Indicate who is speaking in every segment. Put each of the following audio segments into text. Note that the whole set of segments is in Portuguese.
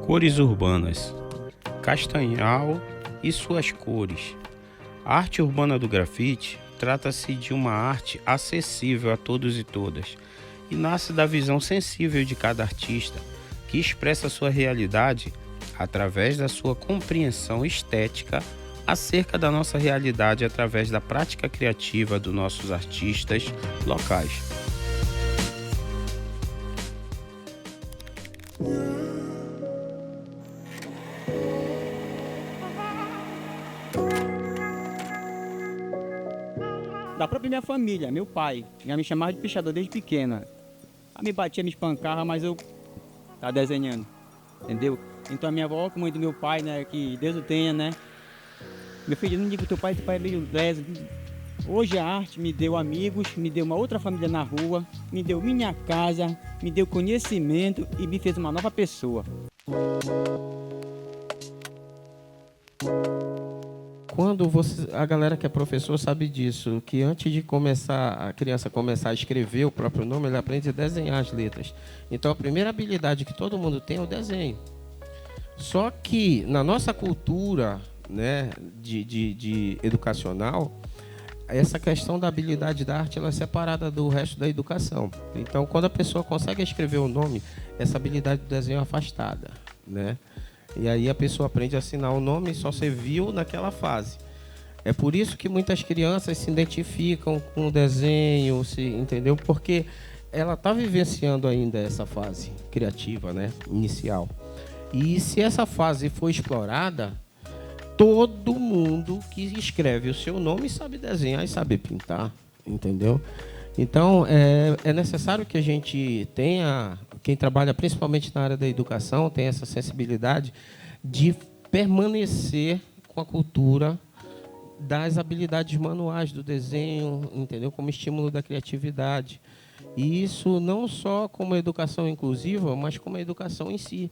Speaker 1: Cores urbanas. Castanhal e suas cores. A arte urbana do grafite trata-se de uma arte acessível a todos e todas e nasce da visão sensível de cada artista, que expressa sua realidade através da sua compreensão estética acerca da nossa realidade através da prática criativa dos nossos artistas locais.
Speaker 2: Da própria minha família, meu pai, já me chamava de pichador desde pequena. Me batia, me espancava, mas eu tava desenhando, entendeu? Então a minha avó, como mãe do meu pai, né, que Deus o tenha, né? Meu filho, não diga teu pai é meio leso. Hoje a arte me deu amigos, me deu uma outra família na rua, me deu minha casa, me deu conhecimento e me fez uma nova pessoa.
Speaker 3: Quando a galera que é professor sabe disso, que antes de a criança começar a escrever o próprio nome, ele aprende a desenhar as letras. Então, a primeira habilidade que todo mundo tem é o desenho. Só que, na nossa cultura, né, de educacional, essa questão da habilidade da arte ela é separada do resto da educação. Então, quando a pessoa consegue escrever o nome, essa habilidade do desenho é afastada, né? E aí a pessoa aprende a assinar o nome e só serviu naquela fase. É por isso que muitas crianças se identificam com o desenho, entendeu? Porque ela está vivenciando ainda essa fase criativa, né? Inicial. E se essa fase for explorada, todo mundo que escreve o seu nome sabe desenhar e sabe pintar, entendeu? Então, é necessário que a gente tenha, quem trabalha principalmente na área da educação, tenha essa sensibilidade de permanecer com a cultura das habilidades manuais do desenho, entendeu? Como estímulo da criatividade. E isso não só como educação inclusiva, mas como a educação em si.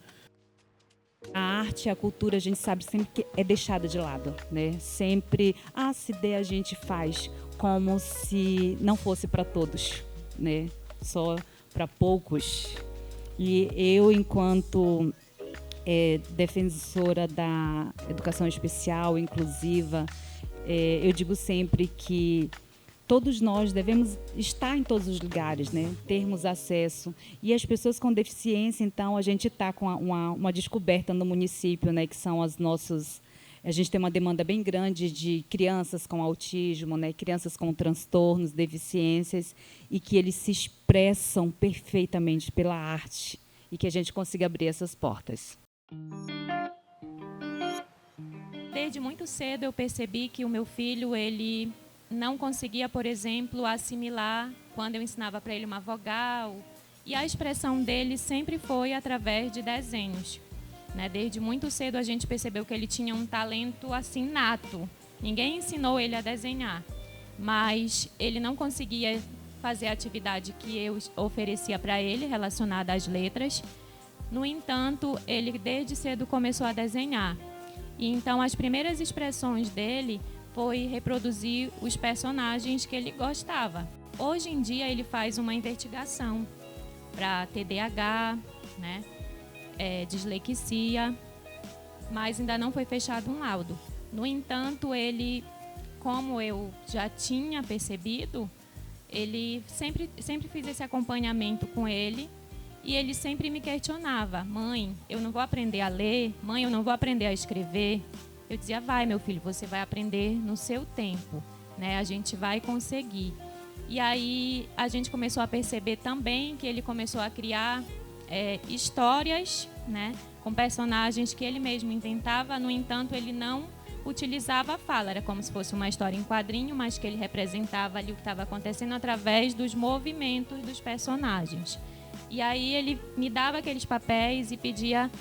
Speaker 4: A arte, a cultura, a gente sabe sempre que é deixada de lado, né? Sempre, se der a gente faz, como se não fosse para todos, né? Só para poucos. E eu, enquanto defensora da educação especial, inclusiva, eu digo sempre que todos nós devemos estar em todos os lugares, né? Termos acesso. E as pessoas com deficiência, então, a gente está com uma descoberta no município, né? Que são as nossas... A gente tem uma demanda bem grande de crianças com autismo, né? Crianças com transtornos, deficiências, e que eles se expressam perfeitamente pela arte e que a gente consiga abrir essas portas.
Speaker 5: Desde muito cedo eu percebi que o meu filho, ele não conseguia, por exemplo, assimilar quando eu ensinava para ele uma vogal. E a expressão dele sempre foi através de desenhos, né? Desde muito cedo a gente percebeu que ele tinha um talento assim nato. Ninguém ensinou ele a desenhar, mas ele não conseguia fazer a atividade que eu oferecia para ele relacionada às letras. No entanto, ele desde cedo começou a desenhar. E então as primeiras expressões dele foi reproduzir os personagens que ele gostava. Hoje em dia ele faz uma investigação para TDAH, né, dislexia, mas ainda não foi fechado um laudo. No entanto, ele, como eu já tinha percebido, ele sempre fiz esse acompanhamento com ele e ele sempre me questionava: mãe, eu não vou aprender a ler, mãe, eu não vou aprender a escrever. Eu dizia: vai, meu filho, você vai aprender no seu tempo, né? A gente vai conseguir. E aí a gente começou a perceber também que ele começou a criar histórias, né, com personagens que ele mesmo inventava. No entanto, ele não utilizava a fala. Era como se fosse uma história em quadrinho, mas que ele representava ali o que estava acontecendo através dos movimentos dos personagens. E aí ele me dava aqueles papéis e pedia: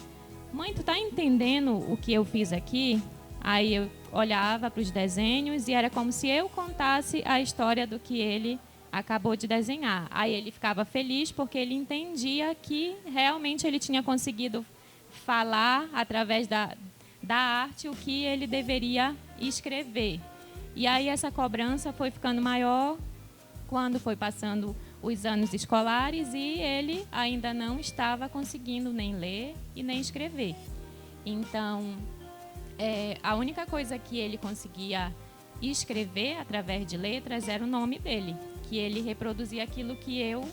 Speaker 5: mãe, tu tá entendendo o que eu fiz aqui? Aí eu olhava para os desenhos e era como se eu contasse a história do que ele acabou de desenhar. Aí ele ficava feliz porque ele entendia que realmente ele tinha conseguido falar através da arte o que ele deveria escrever. E aí essa cobrança foi ficando maior quando foi passando os anos escolares e ele ainda não estava conseguindo nem ler e nem escrever. Então, a única coisa que ele conseguia escrever através de letras era o nome dele, que ele reproduzia aquilo que eu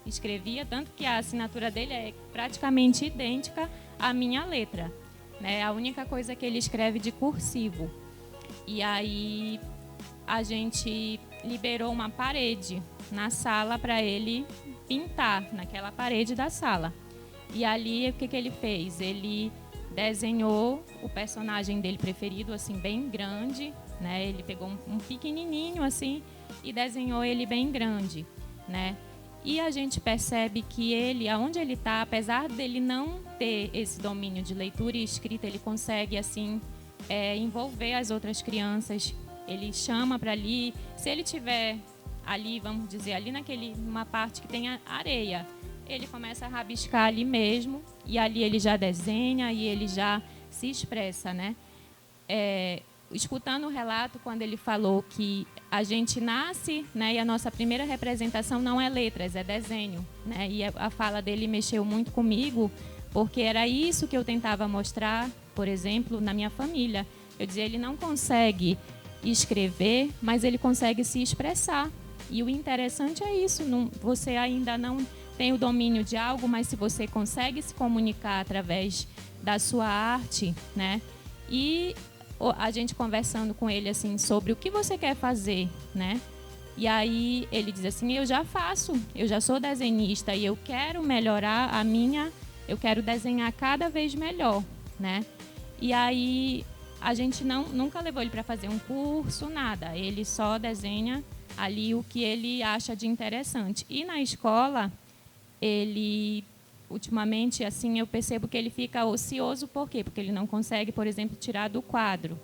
Speaker 5: escrevia, tanto que a assinatura dele é praticamente idêntica à minha letra, né? A única coisa que ele escreve de cursivo. E aí a gente liberou uma parede na sala para ele pintar, naquela parede da sala. E ali o que ele fez? Ele desenhou o personagem dele preferido, assim, bem grande, né? Ele pegou um pequenininho assim e desenhou ele bem grande, né? E a gente percebe que ele, aonde ele está, apesar dele não ter esse domínio de leitura e escrita, ele consegue assim envolver as outras crianças. Ele chama para ali, se ele tiver ali, vamos dizer, ali numa parte que tem areia, ele começa a rabiscar ali mesmo e ali ele já desenha e ele já se expressa, né? Escutando o relato, quando ele falou que a gente nasce, né, e a nossa primeira representação não é letras, é desenho, né? E a fala dele mexeu muito comigo, porque era isso que eu tentava mostrar, por exemplo, na minha família. Eu dizia, ele não consegue escrever, mas ele consegue se expressar. E o interessante é isso, você ainda não tem o domínio de algo, mas se você consegue se comunicar através da sua arte, né? E a gente conversando com ele assim sobre o que você quer fazer, né? E aí ele diz assim, eu já faço, eu já sou desenhista e eu quero melhorar eu quero desenhar cada vez melhor, né? E aí a gente nunca levou ele para fazer um curso, nada. Ele só desenha ali o que ele acha de interessante. E na escola, ele, ultimamente, assim, eu percebo que ele fica ocioso. Por quê? Porque ele não consegue, por exemplo, tirar do quadro.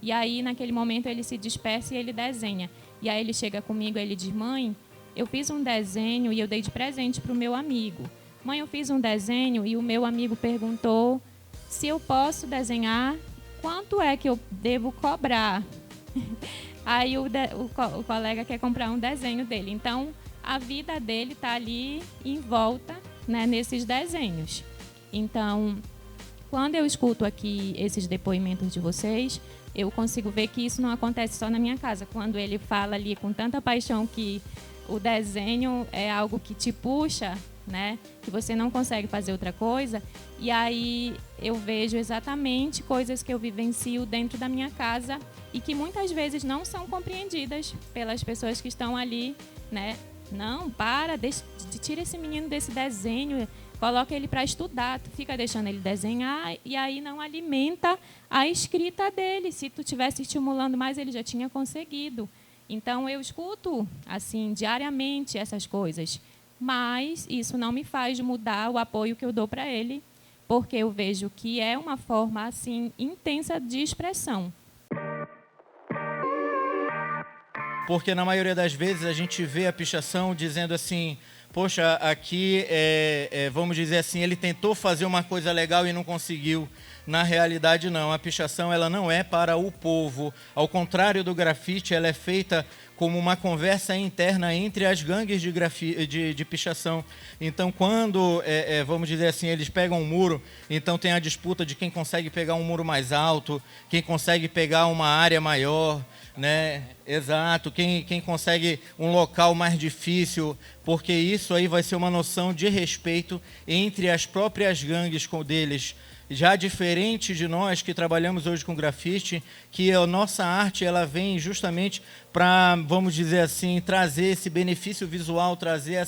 Speaker 5: E aí, naquele momento, ele se dispersa e ele desenha. E aí ele chega comigo e ele diz, mãe, eu fiz um desenho e eu dei de presente para o meu amigo. Mãe, eu fiz um desenho e o meu amigo perguntou se eu posso desenhar, quanto é que eu devo cobrar? Aí o colega quer comprar um desenho dele. Então, a vida dele está ali em volta, né, nesses desenhos. Então, quando eu escuto aqui esses depoimentos de vocês, eu consigo ver que isso não acontece só na minha casa. Quando ele fala ali com tanta paixão que o desenho é algo que te puxa, né, que você não consegue fazer outra coisa, e aí eu vejo exatamente coisas que eu vivencio dentro da minha casa e que muitas vezes não são compreendidas pelas pessoas que estão ali, né? Não, tira esse menino desse desenho, coloca ele para estudar, tu fica deixando ele desenhar e aí não alimenta a escrita dele. Se tu tivesse estimulando mais, ele já tinha conseguido. Então, eu escuto, assim, diariamente essas coisas, mas isso não me faz mudar o apoio que eu dou para ele, porque eu vejo que é uma forma, assim, intensa de expressão.
Speaker 6: Porque na maioria das vezes a gente vê a pichação dizendo assim, poxa, aqui, vamos dizer assim, ele tentou fazer uma coisa legal e não conseguiu. Na realidade, não. A pichação ela não é para o povo. Ao contrário do grafite, ela é feita como uma conversa interna entre as gangues de pichação. Então, quando, vamos dizer assim, eles pegam um muro, então tem a disputa de quem consegue pegar um muro mais alto, quem consegue pegar uma área maior, né? Exato, quem consegue um local mais difícil, porque isso aí vai ser uma noção de respeito entre as próprias gangues deles. Já diferente de nós que trabalhamos hoje com grafite, que a nossa arte ela vem justamente para, vamos dizer assim, trazer esse benefício visual, trazer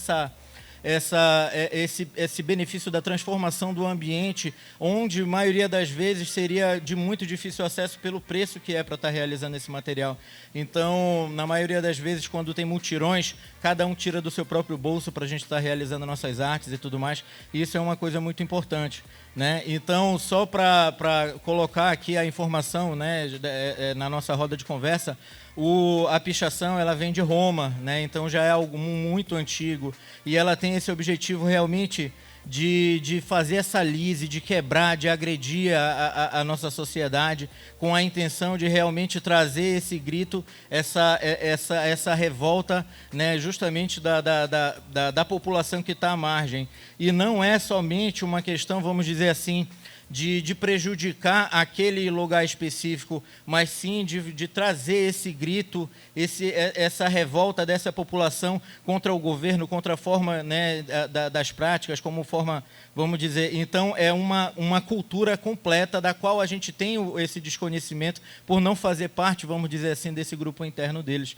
Speaker 6: esse benefício da transformação do ambiente, onde a maioria das vezes seria de muito difícil acesso pelo preço que é para estar realizando esse material. Então, na maioria das vezes, quando tem mutirões, cada um tira do seu próprio bolso para a gente estar realizando nossas artes e tudo mais, e isso é uma coisa muito importante, né? Então, só para colocar aqui a informação, né, na nossa roda de conversa, a pichação ela vem de Roma, né? Então já é algo muito antigo e ela tem esse objetivo realmente de fazer essa lise, de quebrar, de agredir a nossa sociedade, com a intenção de realmente trazer esse grito, essa revolta, né, justamente da população que está à margem. E não é somente uma questão, vamos dizer assim, de prejudicar aquele lugar específico, mas sim de trazer esse grito, essa revolta dessa população contra o governo, contra a forma, né, das práticas, como forma, vamos dizer. Então, é uma cultura completa da qual a gente tem esse desconhecimento por não fazer parte, vamos dizer assim, desse grupo interno deles.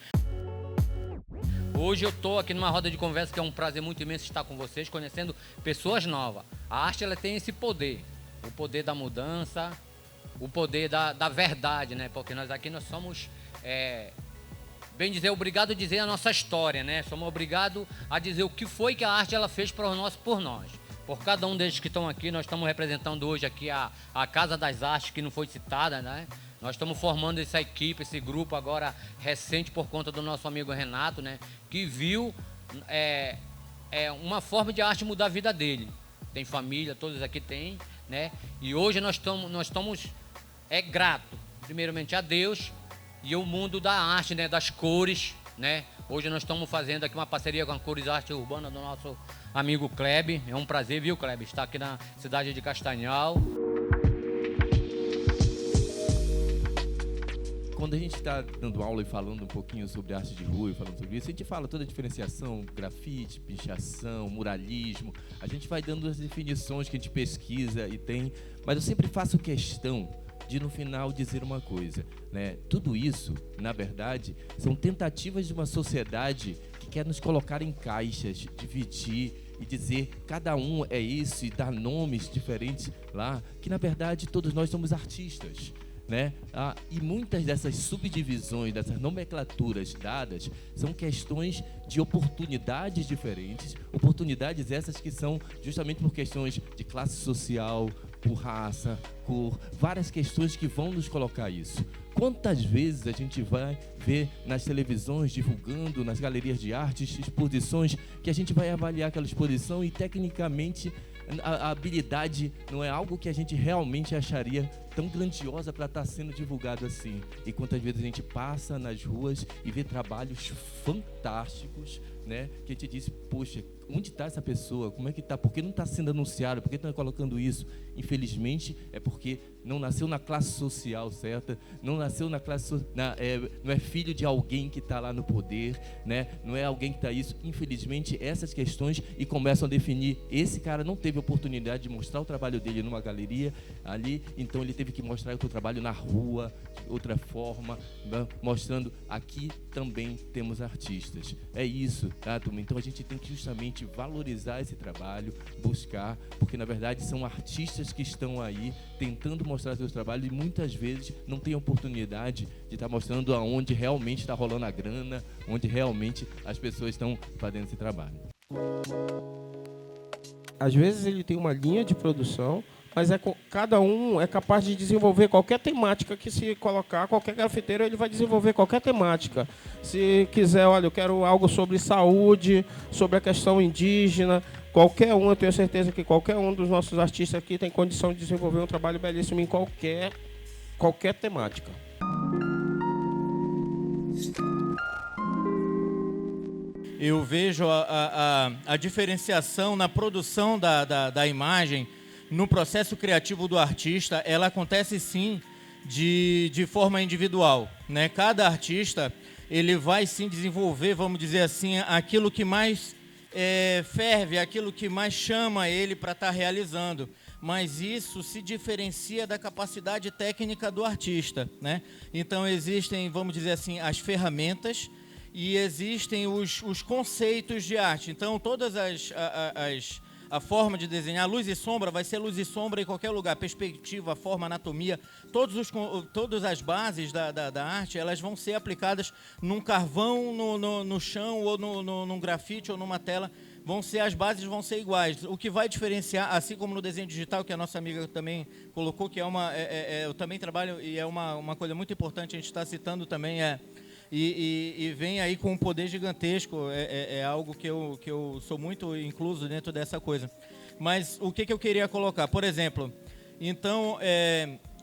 Speaker 7: Hoje eu estou aqui numa roda de conversa que é um prazer muito imenso estar com vocês, conhecendo pessoas novas. A arte ela tem esse poder. O poder da mudança, o poder da verdade, né? Porque nós aqui nós somos, bem dizer, obrigados a dizer a nossa história, né? Somos obrigados a dizer o que foi que a arte ela fez por nós. Por cada um deles que estão aqui, nós estamos representando hoje aqui a Casa das Artes, que não foi citada, né? Nós estamos formando essa equipe, esse grupo agora recente por conta do nosso amigo Renato, né? Que viu uma forma de arte mudar a vida dele. Tem família, todos aqui têm, né? E hoje nós estamos gratos, primeiramente a Deus e o mundo da arte, né? Das cores, né? Hoje nós estamos fazendo aqui uma parceria com a Cores Arte Urbana do nosso amigo Kleber. É um prazer, viu, Kleber, estar aqui na cidade de Castanhal.
Speaker 8: Quando a gente está dando aula e falando um pouquinho sobre arte de rua e falando sobre isso, a gente fala toda a diferenciação, grafite, pichação, muralismo, a gente vai dando as definições que a gente pesquisa e tem, mas eu sempre faço questão de no final dizer uma coisa, né? Tudo isso, na verdade, são tentativas de uma sociedade que quer nos colocar em caixas, dividir e dizer cada um é isso e dar nomes diferentes lá, que na verdade todos nós somos artistas. Né? E muitas dessas subdivisões, dessas nomenclaturas dadas, são questões de oportunidades diferentes, oportunidades essas que são justamente por questões de classe social, por raça, por várias questões que vão nos colocar isso. Quantas vezes a gente vai ver nas televisões, divulgando, nas galerias de artes, exposições, que a gente vai avaliar aquela exposição e tecnicamente a habilidade não é algo que a gente realmente acharia tão grandiosa para estar sendo divulgado assim. E quantas vezes a gente passa nas ruas e vê trabalhos fantásticos, né? Que a gente diz, poxa, onde está essa pessoa? Como é que está? Por que não está sendo anunciado? Por que estão colocando isso? Infelizmente, é porque não nasceu na classe social certa, não nasceu na classe... não é filho de alguém que está lá no poder, né? Não é alguém que está isso. Infelizmente, essas questões e começam a definir, esse cara não teve oportunidade de mostrar o trabalho dele numa galeria ali, então ele teve que mostrar o seu trabalho na rua, de outra forma, né? Mostrando, aqui também temos artistas. É isso, tá, turma? Então a gente tem que justamente valorizar esse trabalho, buscar, porque na verdade são artistas que estão aí tentando mostrar seus trabalhos e muitas vezes não tem oportunidade de estar mostrando aonde realmente está rolando a grana, onde realmente as pessoas estão fazendo esse trabalho.
Speaker 3: Às vezes ele tem uma linha de produção, mas cada um é capaz de desenvolver qualquer temática que se colocar, qualquer grafiteiro ele vai desenvolver qualquer temática. Se quiser, olha, eu quero algo sobre saúde, sobre a questão indígena, qualquer um, eu tenho certeza que qualquer um dos nossos artistas aqui tem condição de desenvolver um trabalho belíssimo em qualquer temática.
Speaker 6: Eu vejo a diferenciação na produção da imagem, no processo criativo do artista, ela acontece sim de forma individual, né? Cada artista ele vai sim desenvolver, vamos dizer assim, aquilo que mais ferve, aquilo que mais chama ele para estar realizando. Mas isso se diferencia da capacidade técnica do artista, né? Então existem, vamos dizer assim, as ferramentas e existem os conceitos de arte. Então todas a forma de desenhar, luz e sombra, vai ser luz e sombra em qualquer lugar, perspectiva, forma, anatomia, todas as bases da arte, elas vão ser aplicadas num carvão, no chão, ou num grafite, ou numa tela, as bases vão ser iguais. O que vai diferenciar, assim como no desenho digital, que a nossa amiga também colocou, que eu também trabalho, e é uma coisa muito importante, a gente está citando também, e vem aí com um poder gigantesco, é algo que eu sou muito incluso dentro dessa coisa. Mas o que eu queria colocar? Por exemplo, então,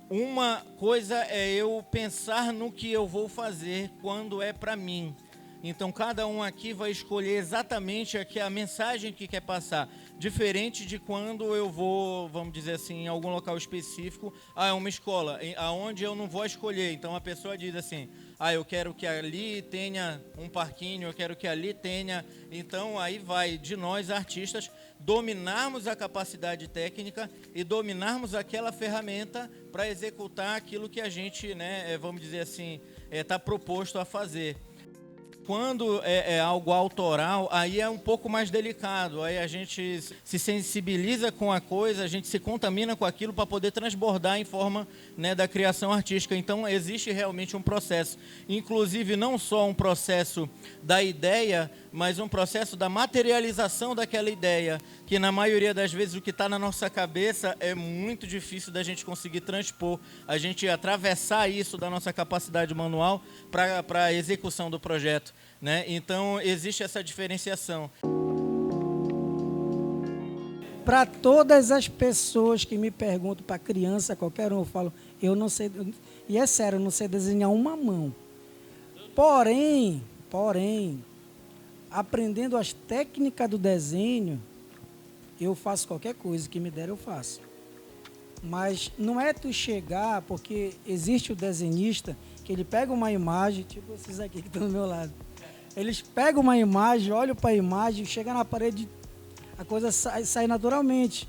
Speaker 6: uma coisa é eu pensar no que eu vou fazer quando é para mim. Então, cada um aqui vai escolher exatamente a mensagem que quer passar. Diferente de quando eu vou, vamos dizer assim, em algum local específico, é uma escola, aonde eu não vou escolher. Então, a pessoa diz assim, eu quero que ali tenha um parquinho, eu quero que ali tenha... Então, aí vai de nós, artistas, dominarmos a capacidade técnica e dominarmos aquela ferramenta para executar aquilo que a gente, né, vamos dizer assim, está proposto a fazer. Quando é algo autoral, aí é um pouco mais delicado, aí a gente se sensibiliza com a coisa, a gente se contamina com aquilo para poder transbordar em forma, né, da criação artística. Então, existe realmente um processo, inclusive não só um processo da ideia, mas um processo da materialização daquela ideia, que na maioria das vezes o que está na nossa cabeça é muito difícil da gente conseguir transpor, a gente atravessar isso da nossa capacidade manual para a execução do projeto, né? Então, existe essa diferenciação.
Speaker 9: Para todas as pessoas que me perguntam, para criança, qualquer um, eu falo, eu não sei, e é sério, eu não sei desenhar uma mão. Porém, aprendendo as técnicas do desenho, eu faço qualquer coisa que me der, eu faço. Mas não é tu chegar, porque existe o desenhista, que ele pega uma imagem, tipo esses aqui que estão do meu lado. Eles pegam uma imagem, olham para a imagem, chega na parede, a coisa sai naturalmente.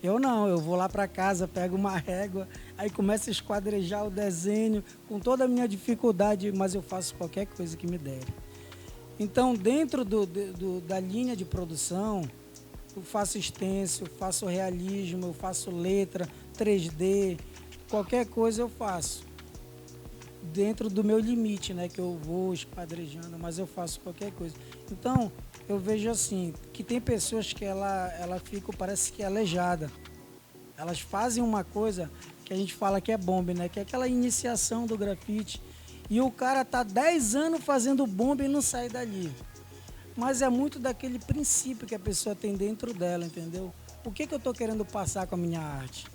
Speaker 9: Eu não, eu vou lá para casa, pego uma régua, aí começo a esquadrejar o desenho, com toda a minha dificuldade, mas eu faço qualquer coisa que me der. Então, dentro da linha de produção, eu faço stencil, eu faço realismo, eu faço letra, 3D, qualquer coisa eu faço. Dentro do meu limite, né, que eu vou esquadrejando, mas eu faço qualquer coisa. Então, eu vejo assim, que tem pessoas que ela fica, parece que é aleijada. Elas fazem uma coisa que a gente fala que é bomba, né, que é aquela iniciação do grafite. E o cara tá 10 anos fazendo bomba e não sai dali. Mas é muito daquele princípio que a pessoa tem dentro dela, entendeu? O que eu estou querendo passar com a minha arte?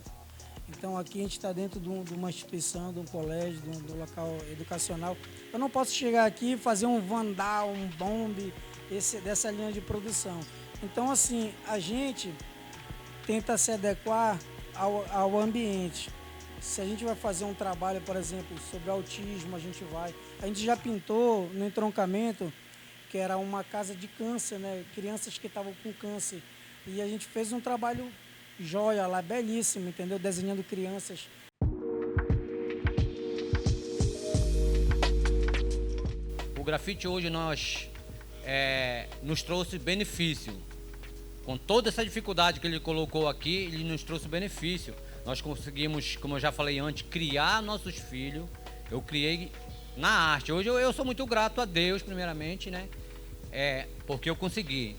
Speaker 9: Então, aqui a gente está dentro de uma instituição, de um colégio, de um local educacional. Eu não posso chegar aqui e fazer um vandal, um bombe, dessa linha de produção. Então, assim, a gente tenta se adequar ao ambiente. Se a gente vai fazer um trabalho, por exemplo, sobre autismo, a gente já pintou no entroncamento, que era uma casa de câncer, né? Crianças que estavam com câncer. E a gente fez um trabalho joia lá, belíssimo, entendeu? Desenhando crianças.
Speaker 7: O grafite hoje nos trouxe benefício. Com toda essa dificuldade que ele colocou aqui, ele nos trouxe benefício. Nós conseguimos, como eu já falei antes, criar nossos filhos. Eu criei na arte. Hoje eu sou muito grato a Deus, primeiramente, né? Porque eu consegui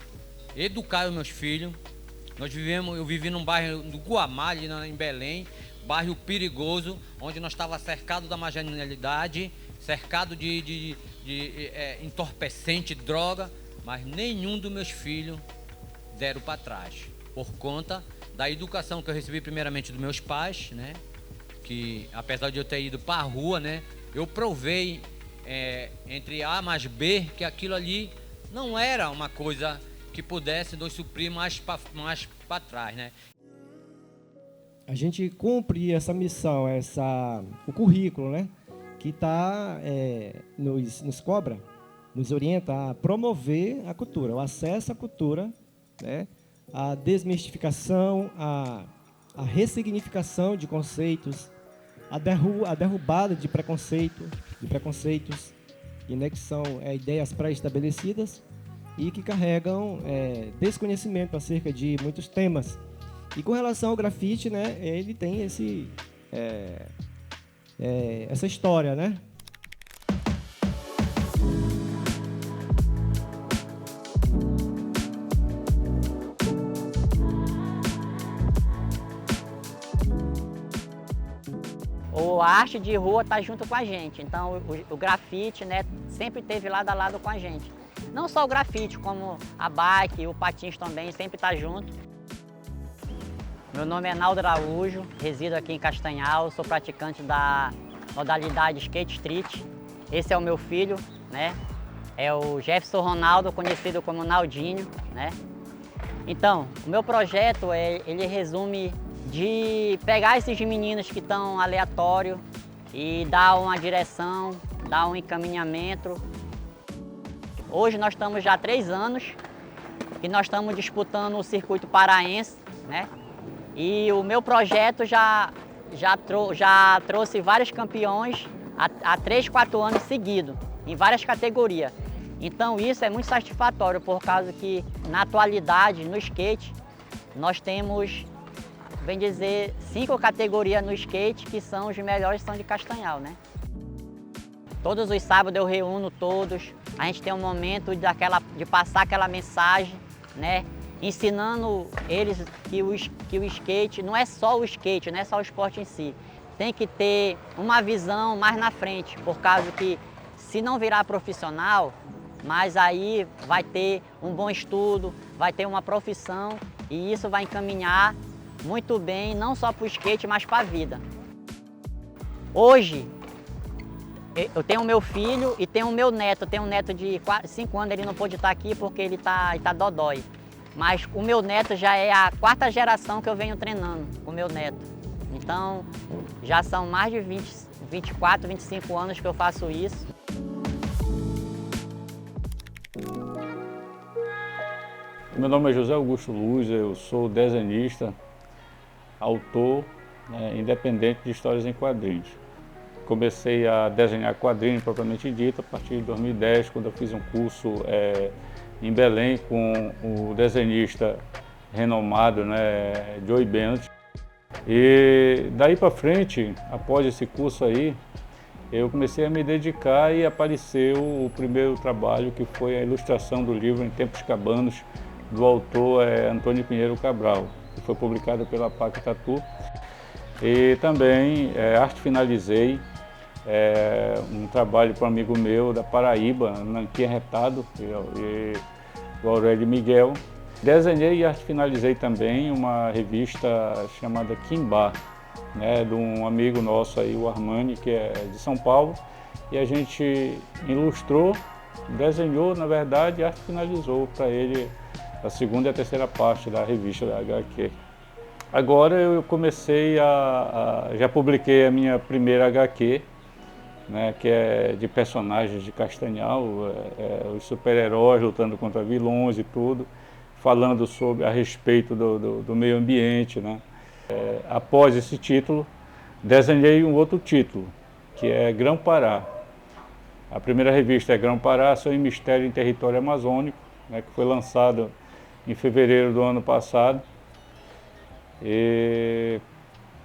Speaker 7: educar os meus filhos. Eu vivi num bairro do Guamá, ali em Belém, bairro perigoso, onde nós estávamos cercados da marginalidade, cercado de entorpecente, droga, mas nenhum dos meus filhos deram para trás, por conta da educação que eu recebi primeiramente dos meus pais, né? Que apesar de eu ter ido para a rua, né? Eu provei entre A mais B que aquilo ali não era uma coisa que pudesse nos suprir mais para trás, né?
Speaker 10: A gente cumpre essa missão, o currículo, né? Que nos cobra, nos orienta a promover a cultura, o acesso à cultura, né? A desmistificação, a ressignificação de conceitos, a derrubada de preconceitos, né, que são ideias pré-estabelecidas e que carregam desconhecimento acerca de muitos temas. E com relação ao grafite, né, ele tem essa história, né?
Speaker 11: A arte de rua está junto com a gente, então o grafite, né, sempre esteve lado a lado com a gente. Não só o grafite, como a bike, o patins também, sempre está junto. Meu nome é Naldo Araújo, resido aqui em Castanhal, sou praticante da modalidade Skate Street. Esse é o meu filho, né? É o Jefferson Ronaldo, conhecido como Naldinho, né? Então, o meu projeto, ele resume de pegar esses meninos que estão aleatórios e dar uma direção, dar um encaminhamento. Hoje nós estamos já há 3 anos e nós estamos disputando o circuito paraense, né? E o meu projeto já trouxe vários campeões há 3, 4 anos seguidos, em várias categorias. Então isso é muito satisfatório, por causa que na atualidade, no skate, nós temos, bem dizer, 5 categorias no skate que são os melhores, são de Castanhal, né? Todos os sábados eu reúno todos, a gente tem um momento de passar aquela mensagem, né? Ensinando eles que o skate não é só o skate, não é só o esporte em si. Tem que ter uma visão mais na frente, por causa que se não virar profissional, mas aí vai ter um bom estudo, vai ter uma profissão e isso vai encaminhar muito bem, não só para o skate, mas para a vida. Hoje, eu tenho o meu filho e tenho o meu neto. Eu tenho um neto de 5 anos, ele não pôde estar aqui porque ele tá dodói. Mas o meu neto já é a 4ª geração que eu venho treinando com o meu neto. Então, já são mais de 24, 25 anos que eu faço isso.
Speaker 12: Meu nome é José Augusto Luz, eu sou desenhista, autor, independente de histórias em quadrinhos. Comecei a desenhar quadrinhos propriamente dito a partir de 2010, quando eu fiz um curso em Belém com o desenhista renomado, né, Joey Bennett. E daí para frente, após esse curso aí, eu comecei a me dedicar e apareceu o primeiro trabalho, que foi a ilustração do livro Em Tempos Cabanos, do autor Antônio Pinheiro Cabral, que foi publicado pela PAC Tatu. E também arte finalizei um trabalho para um amigo meu da Paraíba, Nanquim Retado, e o Aurélio Miguel. Desenhei e arte finalizei também uma revista chamada Kimbá, né, de um amigo nosso aí, o Armani, que é de São Paulo, e a gente ilustrou, desenhou, na verdade, e arte finalizou para ele a 2ª e a 3ª parte da revista da HQ. Agora eu comecei já publiquei a minha primeira HQ, né, que é de personagens de Castanhal, os super-heróis lutando contra vilões e tudo, falando a respeito do meio ambiente, né. Após esse título, desenhei um outro título, que é Grão-Pará. A primeira revista é Grão-Pará, Ação e Mistério em Território Amazônico, né, que foi lançado em fevereiro do ano passado. E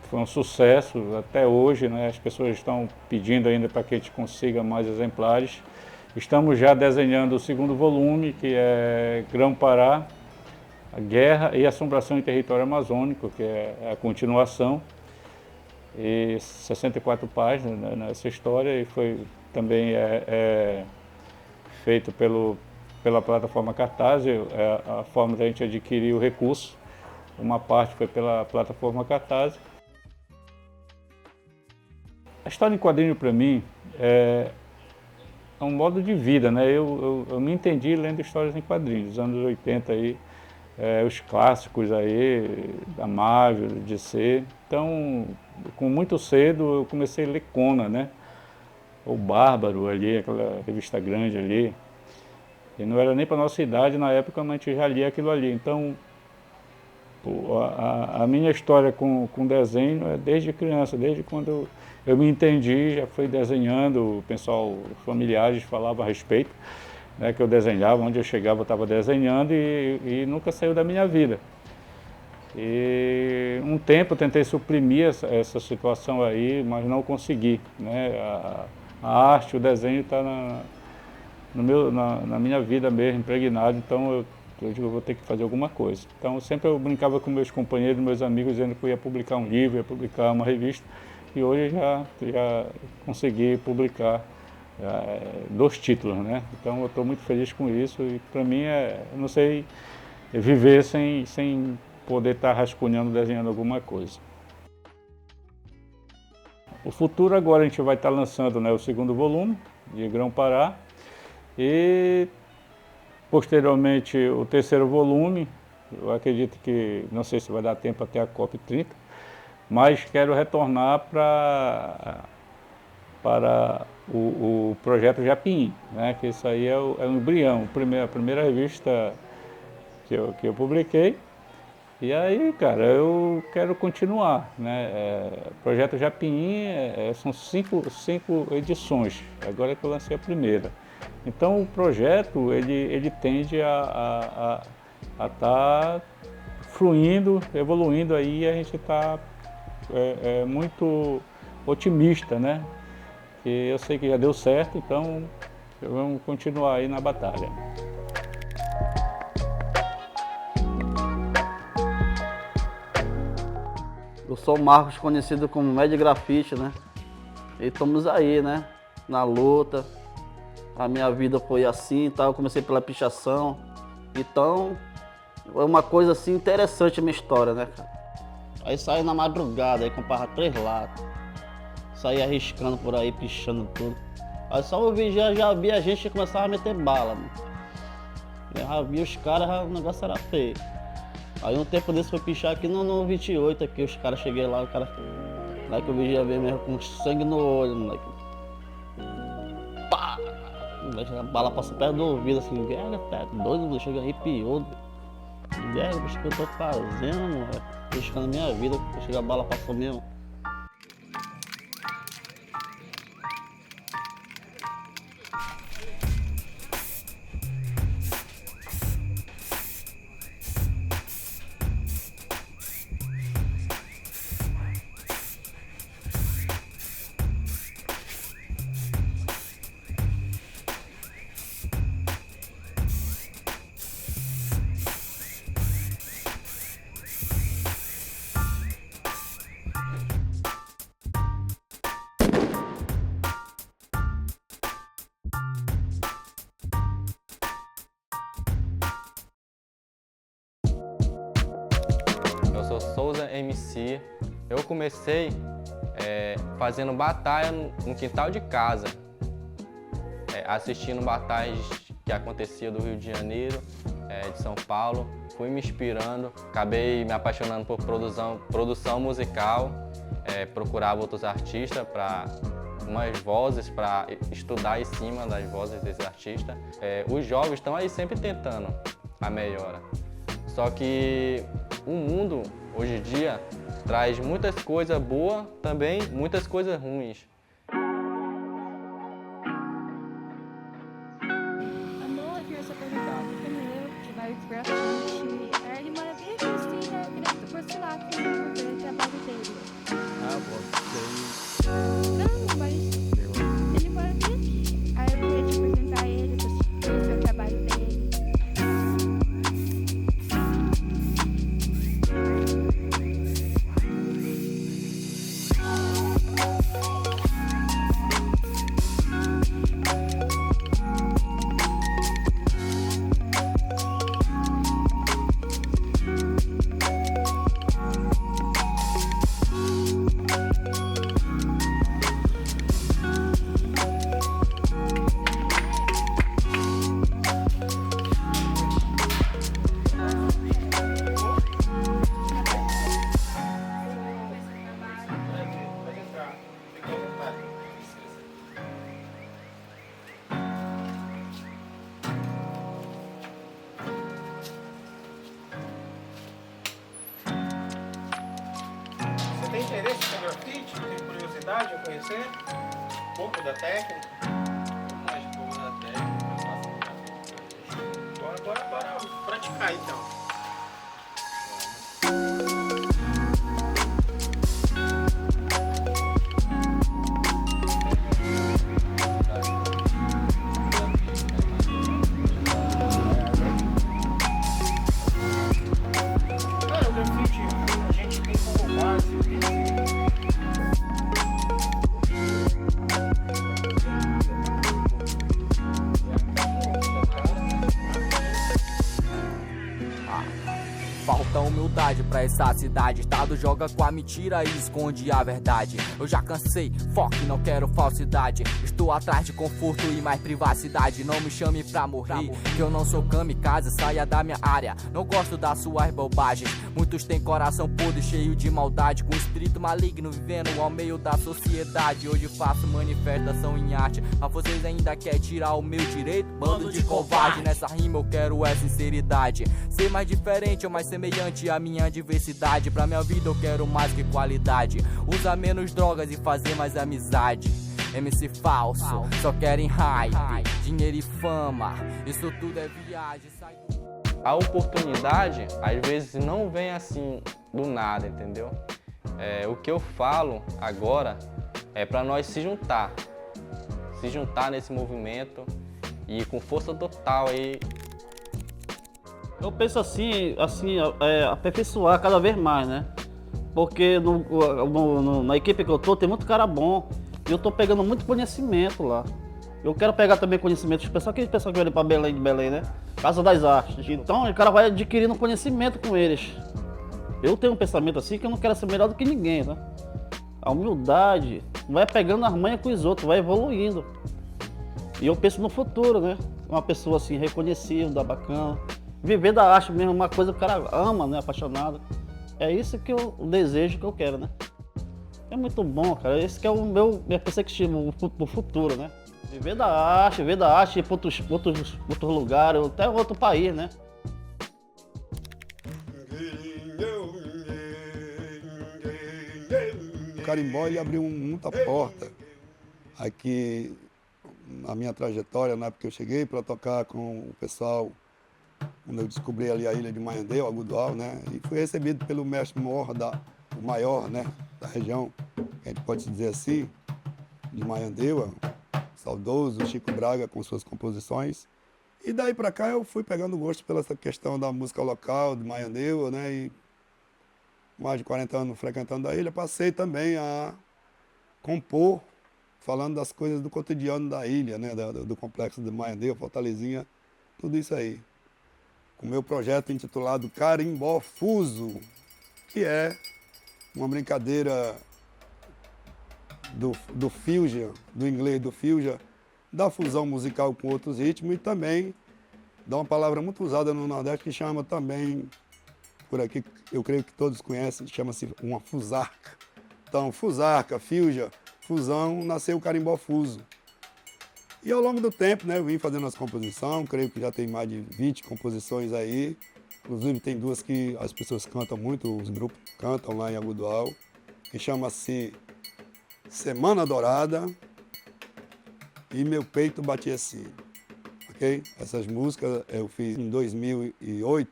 Speaker 12: foi um sucesso até hoje, né? As pessoas estão pedindo ainda para que a gente consiga mais exemplares. Estamos já desenhando o 2º volume, que é Grão-Pará, a Guerra e Assombração em Território Amazônico, que é a continuação. E 64 páginas, né, nessa história, e foi também feito pela plataforma Cartaz, a forma da gente adquirir o recurso. Uma parte foi pela plataforma Cartaz. A história em quadrinho, para mim, é um modo de vida, né? Eu me entendi lendo histórias em quadrinhos, dos anos 80 aí, os clássicos aí, da Marvel, do DC. Então, com muito cedo, eu comecei a ler Conan, né? O Bárbaro ali, aquela revista grande ali. E não era nem para nossa idade na época, mas a gente já lia aquilo ali. Então, a minha história com desenho é desde criança, desde quando eu me entendi, já fui desenhando, o pessoal, familiares falavam a respeito, né, que eu desenhava, onde eu chegava eu estava desenhando e nunca saiu da minha vida. E um tempo eu tentei suprimir essa situação aí, mas não consegui, né? A arte, o desenho está na minha vida mesmo, impregnado, então eu digo, eu vou ter que fazer alguma coisa. Então sempre eu brincava com meus companheiros, meus amigos, dizendo que eu ia publicar um livro, ia publicar uma revista, e hoje já consegui publicar 2 títulos, né? Então eu estou muito feliz com isso, e para mim eu não sei viver sem poder estar rascunhando, desenhando alguma coisa. O futuro agora a gente vai estar lançando, né, o segundo volume de Grão-Pará e posteriormente o terceiro volume. Eu acredito que, não sei se vai dar tempo até a COP30, mas quero retornar para o projeto Japim, né, que isso aí é um embrião, a primeira revista que eu publiquei. E aí, cara, eu quero continuar, né? Projeto Japim são cinco edições, agora que eu lancei a primeira. Então o projeto ele tende a estar fluindo, evoluindo aí, e a gente está muito otimista, né? E eu sei que já deu certo, então vamos continuar aí na batalha.
Speaker 13: Eu sou o Marcos, conhecido como Mad Grafite, né? E estamos aí, né? Na luta. A minha vida foi assim, tá? Eu comecei pela pichação. Então, é uma coisa assim interessante a minha história, né, cara? Aí saí na madrugada, aí comprava 3 latas. Saí arriscando por aí, pichando tudo. Aí só eu vi, já vi a gente que começava a meter bala, mano. Eu já vi os caras, o negócio era feio. Aí um tempo desse foi pichar aqui no 28, aqui os caras, cheguei lá, o cara, lá que eu vi já veio mesmo com sangue no olho, moleque. Pá! A bala passou perto do ouvido, assim, tá doido, moleque, chega arrepiou. O que eu tô fazendo, moleque? Riscando minha vida, chega a bala passou mesmo.
Speaker 14: Eu sou Souza MC. Eu comecei fazendo batalha no quintal de casa, assistindo batalhas que aconteciam do Rio de Janeiro, de São Paulo. Fui me inspirando, acabei me apaixonando por produção musical, procurava outros artistas para umas vozes, para estudar em cima das vozes desses artistas. Os jovens estão aí sempre tentando a melhora. Só que o mundo, hoje em dia, traz muitas coisas boas, também muitas coisas ruins.
Speaker 15: A Noa começou a perguntar o primeiro de vários grafites. Ele mora bem aqui, assim, né? Queria que tu fosse lá pra ver o trabalho dele.
Speaker 1: Ah, pode
Speaker 15: Não, mas ele mora bem aqui. Aí eu queria te perguntar a ele, conhecer o trabalho dele.
Speaker 1: Você tem interesse em grafite? Tem curiosidade em conhecer um pouco da técnica?
Speaker 16: Mais um pouco da técnica, eu faço grafite.
Speaker 1: Bora praticar então. Cara, o grafite a gente tem como base
Speaker 17: pra essa cidade. Estado joga com a mentira e esconde a verdade. Eu já cansei, foco e não quero falsidade. Estou atrás de conforto e mais privacidade. Não me chame pra morrer, que eu não sou kamikaze, saia da minha área. Não gosto das suas bobagens. Muitos têm coração podre, cheio de maldade, com espírito maligno vivendo ao meio da sociedade. Hoje faço manifestação em arte, mas vocês ainda querem tirar o meu direito? Bando de covarde, nessa rima eu quero é sinceridade. Ser mais diferente ou mais semelhante à minha diversidade. Pra minha vida eu quero mais que qualidade. Usar menos drogas e fazer mais amizade. MC falso, só querem hype, dinheiro e fama. Isso tudo é viagem.
Speaker 14: A oportunidade, às vezes, não vem assim do nada, entendeu? O que eu falo agora é para nós se juntar nesse movimento e com força total aí.
Speaker 13: Eu penso assim, aperfeiçoar cada vez mais, né? Porque na equipe que eu tô, tem muito cara bom. E eu tô pegando muito conhecimento lá. Eu quero pegar também conhecimento, especial aquele pessoal que veio para Belém, de Belém, né? Casa das Artes. Então o cara vai adquirindo conhecimento com eles. Eu tenho um pensamento assim que eu não quero ser melhor do que ninguém, né? A humildade vai pegando as manhas com os outros, vai evoluindo. E eu penso no futuro, né? Uma pessoa assim, reconhecida, bacana. Viver da arte mesmo, uma coisa que o cara ama, né? Apaixonado. É isso que o desejo que eu quero, né? É muito bom, cara. Esse que é minha perspectiva, o futuro, né? Viver da arte, ir para outros lugares, até outro país, né?
Speaker 18: O carimbó ele abriu muita porta aqui na minha trajetória, na época que eu cheguei para tocar com o pessoal, quando eu descobri ali a ilha de Maiandeu, Agudoal, né? E fui recebido pelo mestre mor, o maior, né, da região, que a gente pode dizer assim, de Maiandeu, saudoso Chico Braga com suas composições. E daí para cá eu fui pegando gosto pela essa questão da música local, de Maiandeu, né? E mais de 40 anos frequentando a ilha, passei também a compor, falando das coisas do cotidiano da ilha, né? Do complexo de Maiandeu, Fortalezinha, tudo isso aí. Com o meu projeto intitulado Carimbó Fuso, que é uma brincadeira do fusion, do inglês do fusion, da fusão musical com outros ritmos e também dá uma palavra muito usada no Nordeste que chama também, por aqui eu creio que todos conhecem, chama-se uma fusarca. Então, fusarca, fusion, fusão, nasceu o carimbó fuso. E ao longo do tempo, né, eu vim fazendo as composições, creio que já tem mais de 20 composições aí. Inclusive tem duas que as pessoas cantam muito, os grupos cantam lá em Agudoal, que chama-se Semana Dourada e Meu Peito Batia Assim, ok? Essas músicas eu fiz em 2008,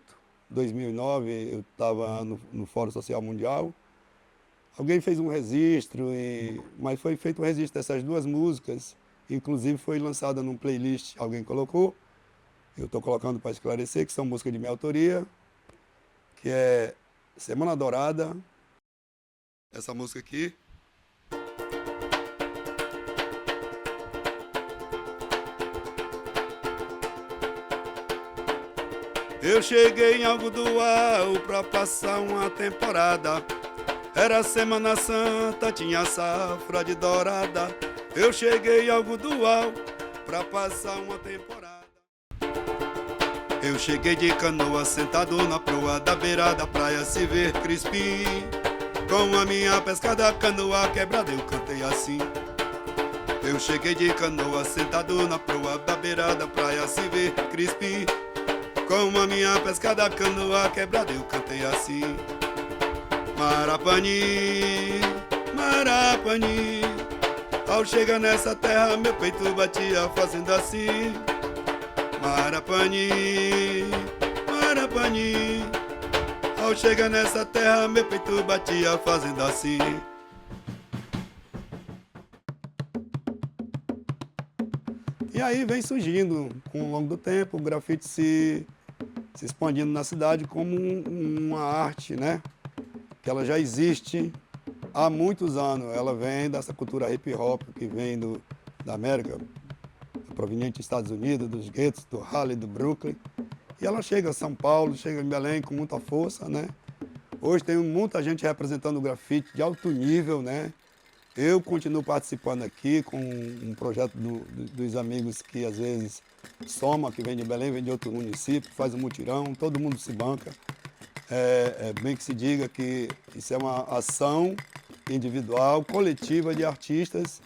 Speaker 18: 2009, eu estava no Fórum Social Mundial. Alguém fez um registro, mas foi feito um registro dessas duas músicas, inclusive foi lançada num playlist, alguém colocou, eu estou colocando para esclarecer, que são músicas de minha autoria, que é Semana Dourada, essa música aqui. Eu cheguei em Agudoal pra passar uma temporada. Era Semana Santa, tinha safra de dourada. Eu cheguei em Agudoal pra passar uma temporada. Eu cheguei de canoa, sentado na proa da beira da praia, se ver crispim. Com a minha pescada, canoa quebrada, eu cantei assim. Eu cheguei de canoa, sentado na proa da beira da praia, se ver crispim. Com a minha pescada, canoa quebrada, eu cantei assim. Marapani, Marapani. Ao chegar nessa terra, meu peito batia fazendo assim. Marapani, Marapani. Ao chegar nessa terra, meu peito batia fazendo assim. E aí vem surgindo, com o longo do tempo, o grafite se expandindo na cidade como uma arte, né? Que ela já existe há muitos anos. Ela vem dessa cultura hip hop que vem da América, proveniente dos Estados Unidos, dos guetos, do Harlem, do Brooklyn. E ela chega a São Paulo, chega em Belém com muita força, né? Hoje tem muita gente representando o grafite de alto nível, né? Eu continuo participando aqui com um projeto dos amigos que às vezes soma, que vem de Belém, vem de outro município, faz um mutirão, todo mundo se banca. É bem que se diga que isso é uma ação individual, coletiva de artistas,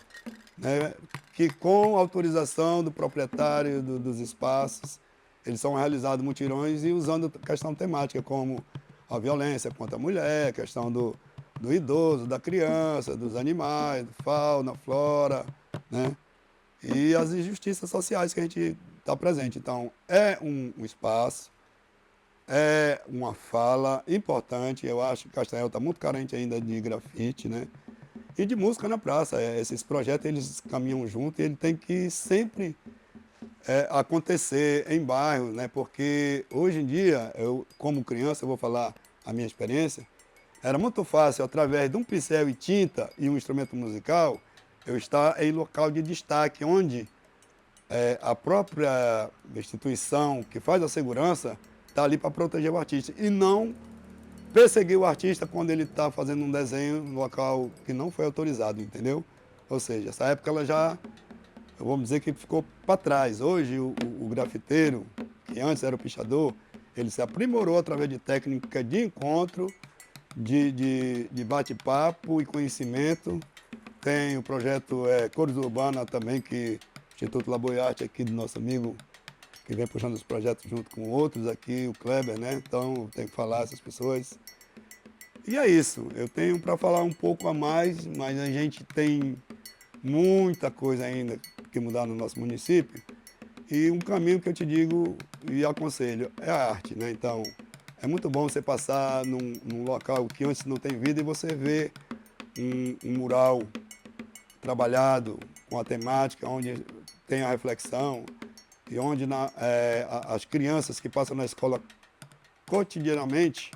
Speaker 18: né, que com autorização do proprietário dos espaços, eles são realizados mutirões e usando questão temática como a violência contra a mulher, questão do idoso, da criança, dos animais, fauna, flora, né, e as injustiças sociais que a gente está presente. Então, é um espaço, é uma fala importante. Eu acho que Castanhal está muito carente ainda de grafite, né? E de música na praça. Esses projetos, eles caminham juntos e ele tem que sempre acontecer em bairros, né? Porque hoje em dia, eu, como criança, eu vou falar a minha experiência, era muito fácil, através de um pincel e tinta e um instrumento musical, eu estar em local de destaque, onde a própria instituição que faz a segurança está ali para proteger o artista e não perseguir o artista quando ele está fazendo um desenho no local que não foi autorizado, entendeu? Ou seja, essa época ela já, vamos dizer que ficou para trás. Hoje o grafiteiro, que antes era o pichador, ele se aprimorou através de técnica de encontro, de bate-papo e conhecimento. Tem o projeto Cores Urbanas também, que o Instituto Labor e Arte aqui do nosso amigo, que vem puxando os projetos junto com outros aqui, o Kleber, né? Então, tem que falar essas pessoas. E é isso. Eu tenho para falar um pouco a mais, mas a gente tem muita coisa ainda que mudar no nosso município. E um caminho que eu te digo e aconselho é a arte, né? Então, é muito bom você passar num local que antes não tem vida e você vê um mural trabalhado com a temática, onde tem a reflexão, e onde as crianças que passam na escola cotidianamente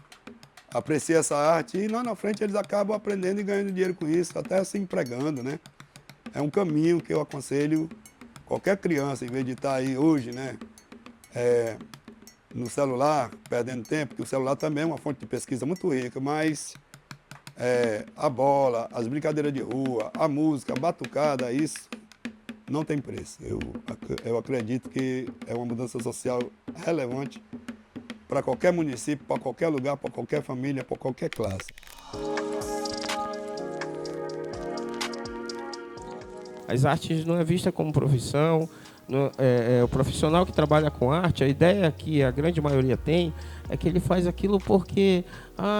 Speaker 18: apreciam essa arte e lá na frente eles acabam aprendendo e ganhando dinheiro com isso, até se empregando, né? É um caminho que eu aconselho qualquer criança, em vez de estar aí hoje, né, no celular, perdendo tempo, porque o celular também é uma fonte de pesquisa muito rica, mas a bola, as brincadeiras de rua, a música, a batucada, isso não tem preço. Eu acredito que é uma mudança social relevante para qualquer município, para qualquer lugar, para qualquer família, para qualquer classe.
Speaker 3: As artes não é vista como profissão. O profissional que trabalha com arte, a ideia que a grande maioria tem é que ele faz aquilo porque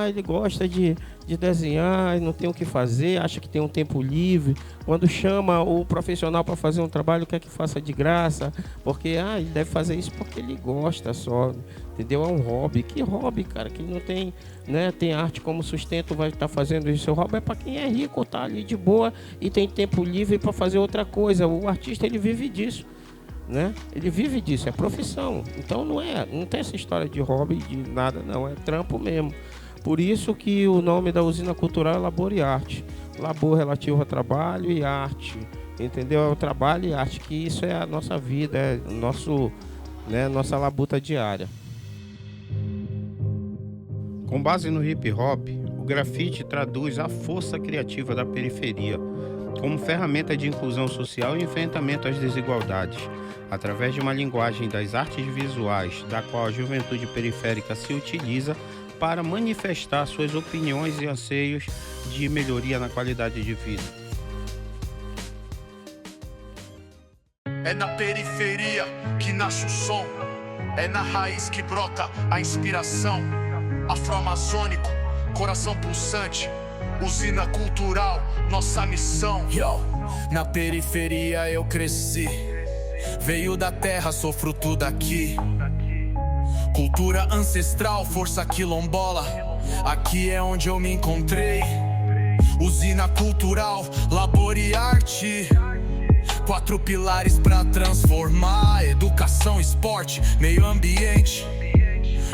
Speaker 3: ele gosta de desenhar, não tem o que fazer, acha que tem um tempo livre. Quando chama o profissional para fazer um trabalho, quer que faça de graça, porque ele deve fazer isso porque ele gosta só, entendeu? É um hobby. Que hobby, cara? Quem não tem, né, tem arte como sustento vai estar fazendo isso. O hobby é para quem é rico, tá ali de boa e tem tempo livre para fazer outra coisa. O artista, ele vive disso, né? Ele vive disso, é profissão. Então não tem essa história de hobby, de nada, não, é trampo mesmo. Por isso que o nome da usina cultural é Labor e Arte. Labor relativo a trabalho e arte, entendeu? É o trabalho e arte, que isso é a nossa vida, é o nosso, né, nossa labuta diária.
Speaker 1: Com base no hip hop, o grafite traduz a força criativa da periferia como ferramenta de inclusão social e enfrentamento às desigualdades, através de uma linguagem das artes visuais, da qual a juventude periférica se utiliza para manifestar suas opiniões e anseios de melhoria na qualidade de vida.
Speaker 19: É na periferia que nasce o som, é na raiz que brota a inspiração. Afro-amazônico, coração pulsante, usina cultural, nossa missão. Na periferia eu cresci, veio da terra, sou fruto daqui. Cultura ancestral, força quilombola, aqui é onde eu me encontrei. Usina cultural, labor e arte, 4 pilares pra transformar: educação, esporte, meio ambiente.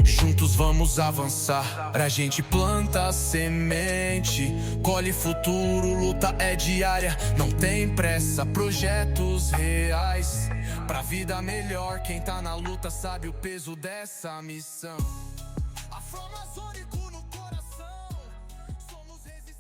Speaker 19: Juntos vamos avançar. Pra gente planta a semente, colhe futuro, luta é diária, não tem pressa, projetos reais pra vida melhor. Quem tá na luta sabe o peso dessa missão.